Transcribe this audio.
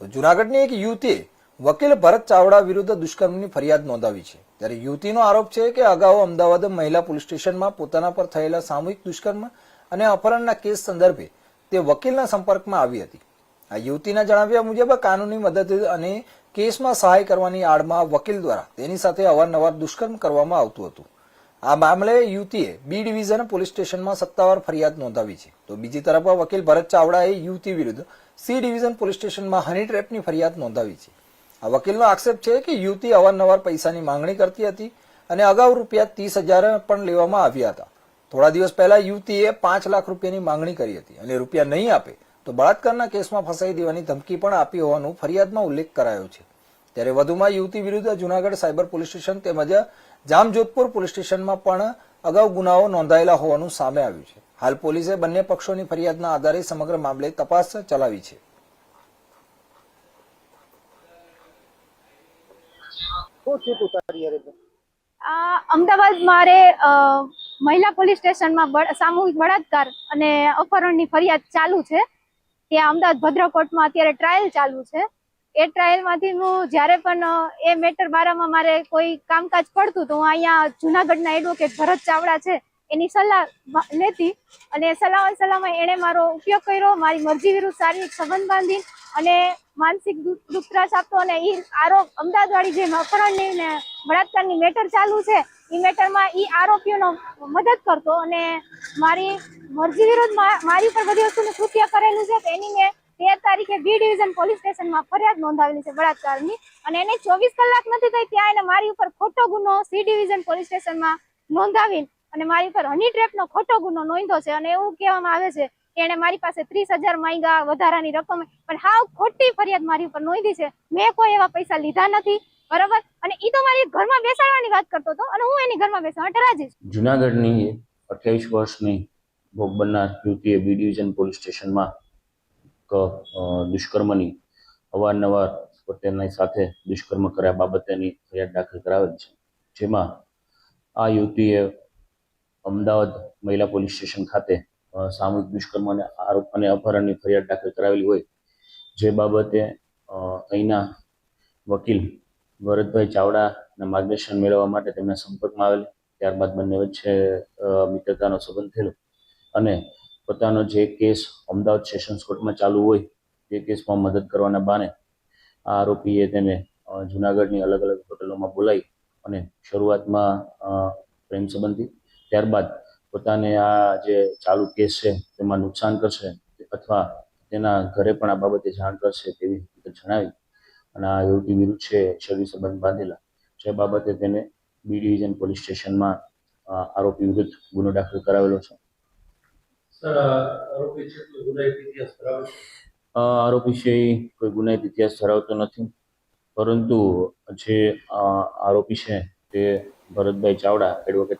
તો જૂનાગઢની એક યુવતીએ વકીલ ભરત ચાવડા વિરુદ્ધ દુષ્કર્મની ફરિયાદ નોંધાવી છે। ત્યારે યુવતીનો આરોપ છે કે અગાઉ અમદાવાદ મહિલા પોલીસ સ્ટેશનમાં પોતાના પર થયેલા સામૂહિક દુષ્કર્મ અને અપહરણના કેસ સંદર્ભે તે વકીલના સંપર્કમાં આવી હતી। આ યુવતીના જણાવ્યા મુજબ કાનૂની મદદ અને કેસમાં સહાય કરવાની આડમાં વકીલ દ્વારા તેની સાથે અવારનવાર દુષ્કર્મ કરવામાં આવતું હતું। આ મામલે યુવતીએ બી ડિવિઝન પોલીસ સ્ટેશનમાં સત્તાવાર ફરિયાદ નોંધાવી છે। તો બીજી તરફ વકીલ ભરત ચાવડાએ યુવતી વિરુદ્ધ સી ડિવિઝન પોલીસ સ્ટેશનમાં હની ટ્રેપની ફરિયાદ નોંધાવી છે। આ વકીલનો આક્ષેપ છે કે યુવતી અવારનવાર પૈસાની માંગણી કરતી હતી અને અગાઉ રૂપિયા 30,000 પણ લેવામાં આવ્યા હતા। થોડા દિવસ પહેલા યુવતીએ 5 લાખ રૂપિયાની માંગણી કરી હતી અને રૂપિયા નહીં આપે તો બળાત્કારના કેસમાં ફસાઈ દેવાની ધમકી પણ આપી હોવાનું ફરિયાદમાં ઉલ્લેખ કરાયો છે। ત્યારે વધુમાં યુવતી વિરુદ્ધ જૂનાગઢ સાયબર પોલીસ સ્ટેશન તેમજ જામજોધપુર પોલીસ સ્ટેશનમાં પણ અગાઉ ગુનાઓ નોંધાયેલા હોવાનું સામે આવ્યું છે। હાલ પોલીસે બંને પક્ષોની ફરિયાદના આધારે સમગ્ર મામલે તપાસ ચલાવી છે। અમદાવાદ મારે મહિલા પોલીસ સ્ટેશનમાં સામૂહિક બળાત્કાર અને અપહરણની ફરિયાદ ચાલુ છે। ત્યાં અમદાવાદ ભદ્ર કોર્ટમાં અત્યારે ટ્રાયલ ચાલુ છે। એ ટ્રાયલમાંથી હું જ્યારે પણ એ મેટર બારામાં મારે કોઈ કામકાજ પડતું તો હું અહીંયા જુનાગઢના એડવોકેટ ભરત ચાવડા છે એની સલાહ લેતી અને સલાહમાં એણે મારો ઉપયોગ કર્યો, મારી મરજી વિરુદ્ધ શારીરિક સંબંધ બાંધી અને માનસિક દુઃખ ત્રાસ આપતો અને એ આરોપ અમદાવાદવાળી જે અપહરણની ને બળાત્કારની મેટર ચાલુ છે એ મેટરમાં એ આરોપીઓનો મદદ કરતો અને મારી મરજી વિરુદ્ધ મારી ઉપર બધી વસ્તુનું કૃત્ય કરેલું છે તો એની મેં 13 તારીખે બી ડિવિઝન પોલીસ સ્ટેશનમાં ફરિયાદ નોંધાવેલી છે બળાત્કારની અને એને 24 કલાક નથી થઈ ત્યાં એને મારી ઉપર ખોટો ગુનો સી ડિવિઝન પોલીસ સ્ટેશનમાં નોંધાવી અને મારી ઉપર હની ટ્રેપનો ખોટો ગુનો નોંધ્યો છે અને એવું કહેવામાં આવે છે કે એને મારી પાસે 30,000 માંગ્યા વધારાની રકમ પણ હાવ ખોટી ફરિયાદ મારી ઉપર નોંધી છે। મેં કોઈ એવા પૈસા લીધા નથી, બરાબર, અને ઈ તો મારી ઘરમાં બેસાડવાની વાત કરતો હતો અને હું એની ઘરમાં બેસવા માટે રાજી છું। જૂનાગઢની 28 વર્ષની ભોગ બનનાર યુવતીએ બી ડિવિઝન પોલીસ સ્ટેશનમાં દુષ્કર્મની અવારનવાર પોતાની સાથે દુષ્કર્મ કર્યા બાબતેની ફરિયાદ દાખલ કરાવેલ છે। જેમાં આ યુવતીએ અમદાવાદ મહિલા પોલીસ સ્ટેશન ખાતે સામૂહિક દુષ્કર્મ અને આરોપ અને અપહરણની ફરિયાદ દાખલ કરાવેલી હોય જે બાબતે અહીંના વકીલ ભરતભાઈ ચાવડાના માર્ગદર્શન મેળવવા માટે તેમના સંપર્કમાં આવેલ। ત્યારબાદ બંને વચ્ચે મિત્રતાનો સંબંધ થયેલો અને પોતાનો જે કેસ અમદાવાદ સેશન્સ કોર્ટમાં ચાલુ હોય તે કેસમાં મદદ કરવાના બહાને આ આરોપીએ તેને જૂનાગઢની અલગ અલગ હોટલોમાં બોલાવી અને શરૂઆતમાં પ્રેમ સંબંધી ત્યારબાદ પોતાને આ જે ચાલુ કેસ છે તેમાં નુકસાન કરશે અથવા તેના ઘરે પણ આ બાબતે જાણ કરશે તેવી જણાવી અને આ યુવતી વિરુદ્ધ છે શરીર સંબંધ બાંધેલા જે બાબતે તેને બી ડિવિઝન પોલીસ સ્ટેશનમાં આરોપી વિરુદ્ધ ગુનો દાખલ કરાવેલો છે। આરોપી છે કોઈ ગુનાહિત ઇતિહાસ ધરાવતો નથી, પરંતુ જે આરોપી છે તે ભરતભાઈ ચાવડા એડવોકેટ